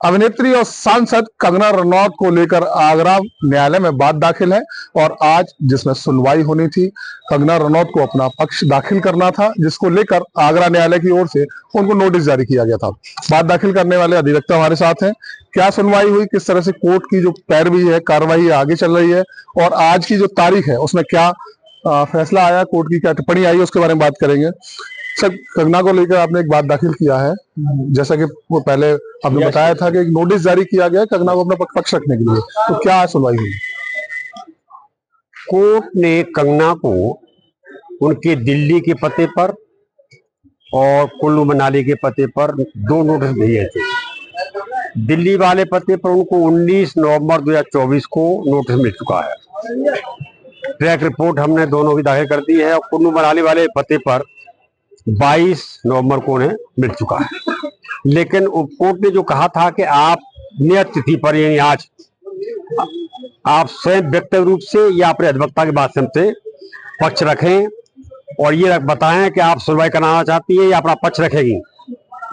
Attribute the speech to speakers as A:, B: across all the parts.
A: अभिनेत्री और सांसद कंगना रनौत को लेकर आगरा न्यायालय में बात दाखिल है और आज जिसमें सुनवाई होनी थी, कंगना रनौत को अपना पक्ष दाखिल करना था, जिसको लेकर आगरा न्यायालय की ओर से उनको नोटिस जारी किया गया था। बात दाखिल करने वाले अधिवक्ता हमारे साथ हैं। क्या सुनवाई हुई, किस तरह से कोर्ट की जो पैरवी है, कार्रवाई आगे चल रही है और आज की जो तारीख है उसमें क्या फैसला आया, कोर्ट की क्या टिप्पणी आई, उसके बारे में बात करेंगे। सर, कंगना को लेकर आपने एक बात दाखिल किया है, जैसा कि वो पहले आपने बताया था कि एक नोटिस जारी किया गया है कंगना को अपना पक्ष रखने के लिए, तो क्या सुनवाई हुई?
B: कोर्ट ने कंगना को उनके दिल्ली के पते पर और कुल्लू मनाली के पते पर 2 नोटिस भेजे थे। दिल्ली वाले पते पर उनको 19 नवंबर 2024 को नोटिस मिल चुका है। ट्रैक रिपोर्ट हमने दोनों की दाखिल कर दी है और कुल्लू मनाली वाले पते पर 22 नवंबर को उन्हें मिल चुका है। लेकिन कोर्ट ने जो कहा था कि आप नियत तिथि पर, यानी आज, आप स्वयं व्यक्तिगत रूप से या अपने अधिवक्ता के माध्यम से पक्ष रखें और ये बताएं कि आप सुनवाई कराना चाहती है या अपना पक्ष रखेगी।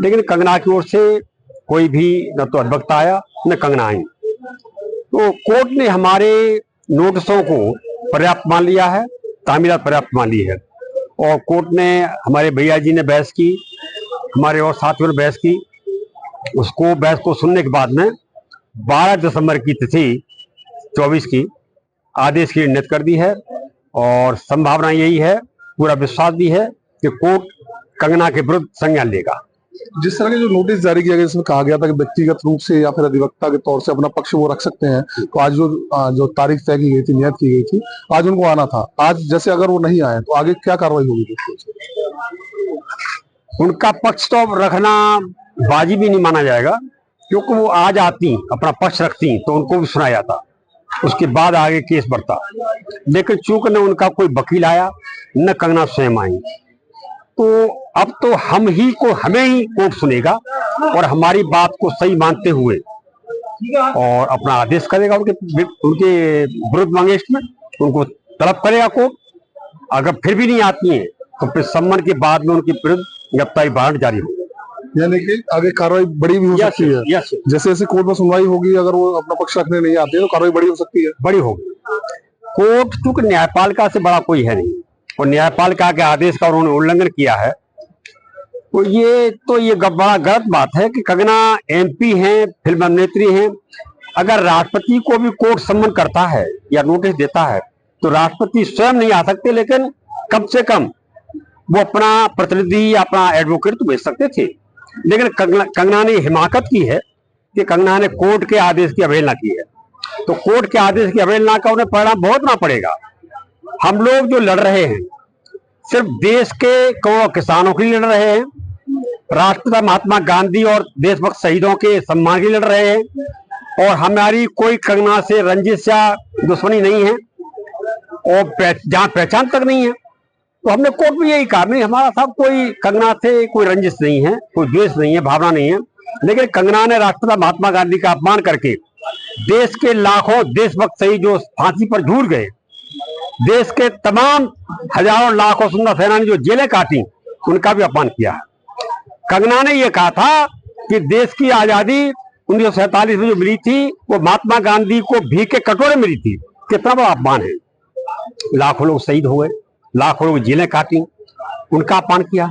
B: लेकिन कंगना की ओर से कोई भी न तो अधिवक्ता आया न कंगना आई। तो कोर्ट ने हमारे नोटिसों को पर्याप्त मान लिया है, तामीलात पर्याप्त मान ली है और कोर्ट ने, हमारे भैया जी ने बहस की, हमारे और साथियों ने बहस की। उसको बहस को सुनने के बाद में 12 दिसंबर की तिथि 24 की आदेश की नियत कर दी है और संभावना यही है, पूरा विश्वास भी है कि कोर्ट कंगना के विरुद्ध संज्ञान लेगा।
A: जिस तरह के जो नोटिस जारी किया गया, इसमें कहा गया था कि व्यक्तिगत रूप से या फिर अधिवक्ता के तौर से अपना पक्ष वो रख सकते हैं, तो आज जो तारीख तय की गई थी, नियत की गई थी, आज उनको आना था। आज जैसे अगर वो नहीं आए तो आगे क्या कार्रवाई होगी?
B: उनका पक्ष तो रखना वाजिब ही नहीं माना जाएगा, क्योंकि वो आज आती, अपना पक्ष रखती तो उनको भी सुना जाता, उसके बाद आगे केस बढ़ता। लेकिन चूंकि न उनका कोई वकील आया न कंगना स्वयं आई, तो अब तो हमें ही कोर्ट सुनेगा और हमारी बात को सही मानते हुए और अपना आदेश करेगा उनके विरुद्ध मंगेश में, उनको तलब करेगा कोर्ट। अगर फिर भी नहीं आती है तो फिर सम्मन के बाद में उनके विरुद्ध गिरफ्तारी वारंट जारी होगा,
A: यानी कि आगे कार्रवाई बड़ी भी हो सकती है। जैसे जैसे कोर्ट में सुनवाई होगी, अगर वो अपना पक्ष रखने नहीं आते तो कार्रवाई बड़ी हो सकती है।
B: बड़ी होगी। कोर्ट चूंकि न्यायपालिका से बड़ा कोई है नहीं और न्यायपालिका के आदेश का उन्होंने उल्लंघन किया है, तो ये बड़ा गलत बात है कि कंगना MP हैं, फिल्म अभिनेत्री हैं। अगर राष्ट्रपति को भी कोर्ट सम्मन करता है या नोटिस देता है तो राष्ट्रपति स्वयं नहीं आ सकते, लेकिन कम से कम वो अपना प्रतिनिधि या अपना एडवोकेट तो भेज सकते थे। लेकिन कंगना ने हिमाकत की है कि कंगना ने कोर्ट के आदेश की अवहेलना की है, तो कोर्ट के आदेश की अवहेलना का उन्हें परिणाम भुगतना पड़ेगा। हम लोग जो लड़ रहे हैं सिर्फ देश के करोड़ों किसानों के लिए लड़ रहे हैं, राष्ट्रपिता महात्मा गांधी और देशभक्त शहीदों के सम्मान के लिए लड़ रहे हैं और हमारी कोई कंगना से रंजिश या दुश्मनी नहीं है और जहां पहचान तक नहीं है। तो हमने कोर्ट में यही कहा, नहीं, हमारा साहब कोई कंगना से कोई रंजिश नहीं है, कोई द्वेष नहीं है, भावना नहीं है। लेकिन कंगना ने राष्ट्रपिता महात्मा गांधी का अपमान करके देश के लाखों देशभक्त शहीद जो फांसी पर झूल गए, देश के तमाम हजारों लाखों सुंदर सेनानी जो जेलें काटी, उनका भी अपमान किया है। कंगना ने यह कहा था कि देश की आजादी 1947 में जो मिली थी वो महात्मा गांधी को भीख के कटोरे मिली थी। कितना बड़ा अपमान है। लाखों लोग शहीद हुए, लाखों लोग जेलें काटी, उनका अपमान किया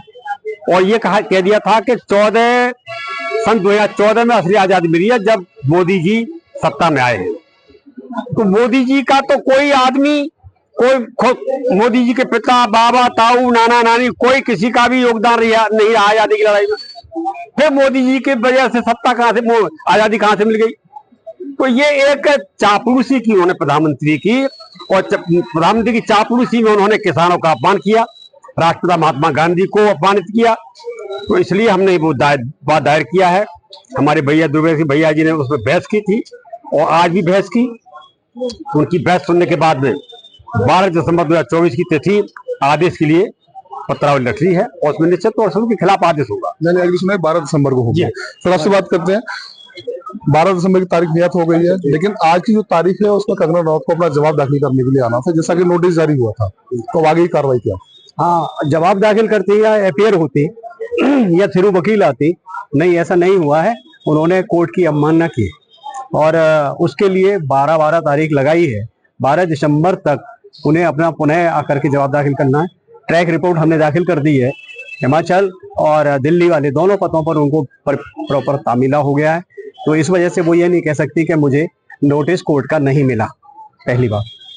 B: और ये कह दिया था कि सन 2014 में असली आजादी मिली है, जब मोदी जी सत्ता में आए हैं। तो मोदी जी का तो कोई आदमी, कोई मोदी जी के पिता, बाबा, ताऊ, नाना, नानी, कोई किसी का भी योगदान नहीं रहा आजादी की लड़ाई में। फिर मोदी जी के वजह से सत्ता कहां से, आजादी कहां से मिल गई? तो ये एक चापलूसी की उन्होंने प्रधानमंत्री की, और प्रधानमंत्री की चापलूसी में उन्होंने किसानों का अपमान किया, राष्ट्रपिता महात्मा गांधी को अपमानित किया। तो इसलिए हमने वो बात दायर किया है। हमारे भैया जी ने उसमें बहस की थी और आज भी बहस की। उनकी बहस सुनने के बाद में 12 दिसंबर 2024 की तिथि आदेश के लिए पत्रावली रख ली है और उसमें निश्चित तौर से उनके खिलाफ आदेश होगा।
A: मैंने अगली सुना 12 दिसंबर को होगी। फिर आपसे बात करते हैं। 12 दिसंबर की तारीख नियत हो गई है, लेकिन आज की जो तारीख है उसमें कंगना रनौत को अपना जवाब दाखिल करने के लिए आना था, जैसा कि नोटिस जारी हुआ था, तो आगे की कार्रवाई क्या?
B: हाँ, जवाब दाखिल करती या एफआईआर होती या थ्रू वकील आती, नहीं, ऐसा नहीं हुआ है। उन्होंने कोर्ट की अवमानना की और उसके लिए 12 तारीख लगाई है। 12 दिसंबर तक उन्हें अपना पुनः आकर के जवाब दाखिल करना है। ट्रैक रिपोर्ट हमने दाखिल कर दी है। हिमाचल और दिल्ली वाले दोनों पदों पर उनको प्रॉपर तामीला हो गया है, तो इस वजह से वो ये नहीं कह सकती कि मुझे नोटिस कोर्ट का नहीं मिला। पहली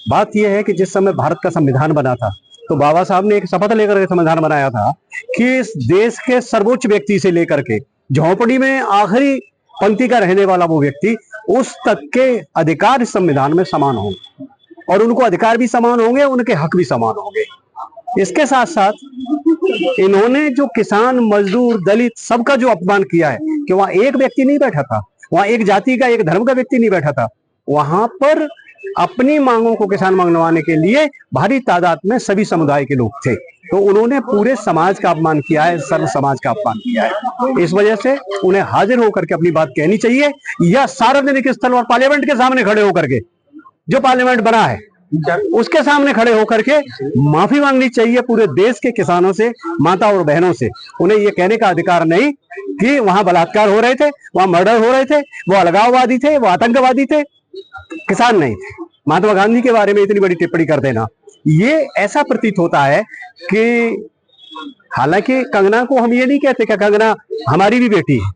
B: बात यह है कि जिस समय भारत का संविधान बना था तो बाबा साहब ने एक शपथ लेकर के संविधान बनाया था कि इस देश के सर्वोच्च व्यक्ति से लेकर के झोंपड़ी में आखिरी पंक्ति का रहने वाला वो व्यक्ति, उस तक के अधिकार इस संविधान में समान होंगे और उनको अधिकार भी समान होंगे, उनके हक भी समान होंगे। इसके साथ साथ इन्होंने जो किसान, मजदूर, दलित सबका जो अपमान किया है कि वहां एक व्यक्ति नहीं बैठा था, वहां एक जाति का, एक धर्म का व्यक्ति नहीं बैठा था, वहां पर अपनी मांगों को किसान मंगवाने के लिए भारी तादाद में सभी समुदाय के लोग थे। तो उन्होंने पूरे समाज का अपमान किया है, सर्व समाज का अपमान किया है। इस वजह से उन्हें हाजिर होकर के अपनी बात कहनी चाहिए या सार्वजनिक स्थल और पार्लियामेंट के सामने खड़े होकर के, जो पार्लियामेंट बना है उसके सामने खड़े होकर के माफी मांगनी चाहिए पूरे देश के किसानों से, माता और बहनों से। उन्हें यह कहने का अधिकार नहीं कि वहां बलात्कार हो रहे थे, वहां मर्डर हो रहे थे, वो अलगाववादी थे, वो आतंकवादी थे, किसान नहीं थे। महात्मा गांधी के बारे में इतनी बड़ी टिप्पणी कर देना, ये ऐसा प्रतीत होता है कि हालांकि कंगना को हम ये नहीं कहते कि कंगना हमारी भी बेटी है,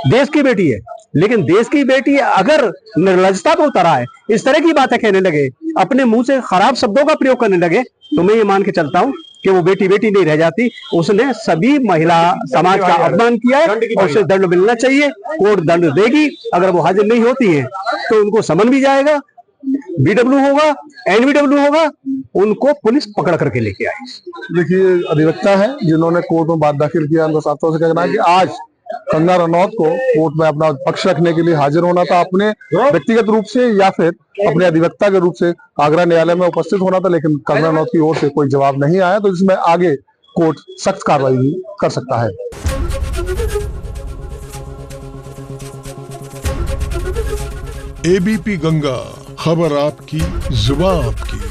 B: देश की बेटी है, लेकिन देश की बेटी अगर निर्लजता को उतरा है, इस तरह की बातें कहने लगे, अपने मुंह से खराब शब्दों का प्रयोग करने लगे, तो मैं ये मान के चलता हूं कि वो बेटी बेटी नहीं रह जाती। उसने सभी महिला समाज का अपमान किया है और उसे दंड मिलना चाहिए। कोर्ट दंड देगी। अगर वो हाजिर नहीं होती है तो उनको समन भी जाएगा, BW होगा, NBW होगा, उनको पुलिस पकड़ करके लेके आएगी।
A: देखिए, अधिवक्ता है जिन्होंने कोर्ट में बात दाखिल किया, उनका साफ तौर से कहना है कि आज कंगना रनौत को कोर्ट में अपना पक्ष रखने के लिए हाजिर होना था, अपने व्यक्तिगत रूप से या फिर अपने अधिवक्ता के रूप से आगरा न्यायालय में उपस्थित होना था, लेकिन कंगना रनौत की ओर से कोई जवाब नहीं आया, तो इसमें आगे कोर्ट सख्त कार्रवाई भी कर सकता है।
C: ABP गंगा, खबर आपकी, जुबान आपकी।